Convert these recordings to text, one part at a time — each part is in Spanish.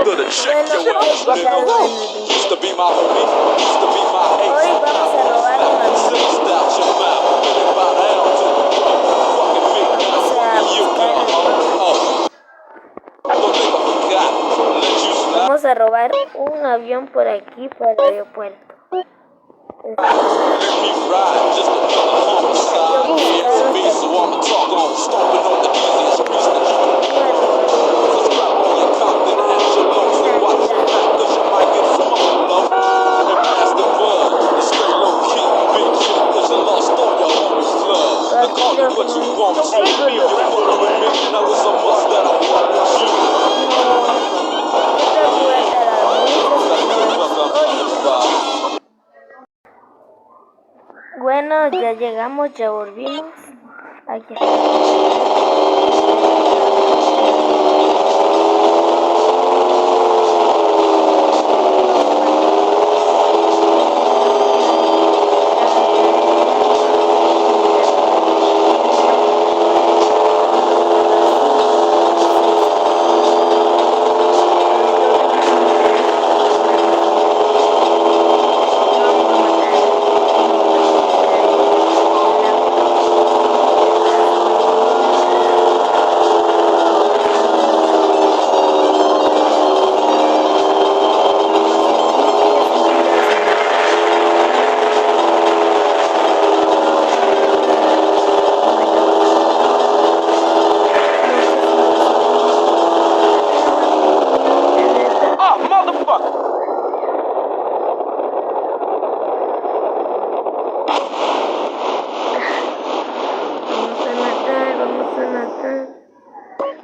Better check your ass, nigga. Used to be my homie, used to be my ace. Hoy vamos a robar un avión. Sixth out your mouth, think about how to fucking me, now fucking you. Don't think I forgot, let you slap. Vamos a robar un avión por aquí, por el aeropuerto. Let me ride, just another homicide. It's me, so I'ma talk on, stomping on the easiest piece that you can find. So strap on your Compton hat, your lungs, and watch your back, cause you might get smoked low. And pass the bud, and stay low key, big shit, cause you lost all your homies' love. And call it what you want, say me, you're fucking with me. Now it's a must that I fuck with you. Bueno, ya llegamos, ya volvimos. Aquí está.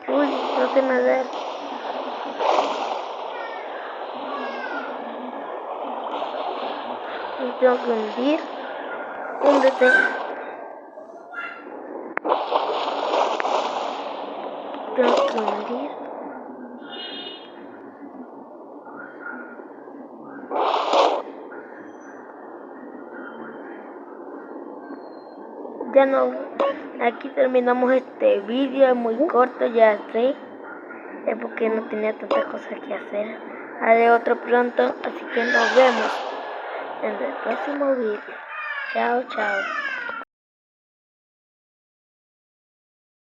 Uy, no sé nadar. Me tengo que hundir. Húndete. Tengo que hundir. Ya no. Aquí terminamos este vídeo, es muy corto, ya sé. Es porque no tenía tantas cosas que hacer. Haré otro pronto, así que nos vemos en el próximo vídeo. Chao, chao.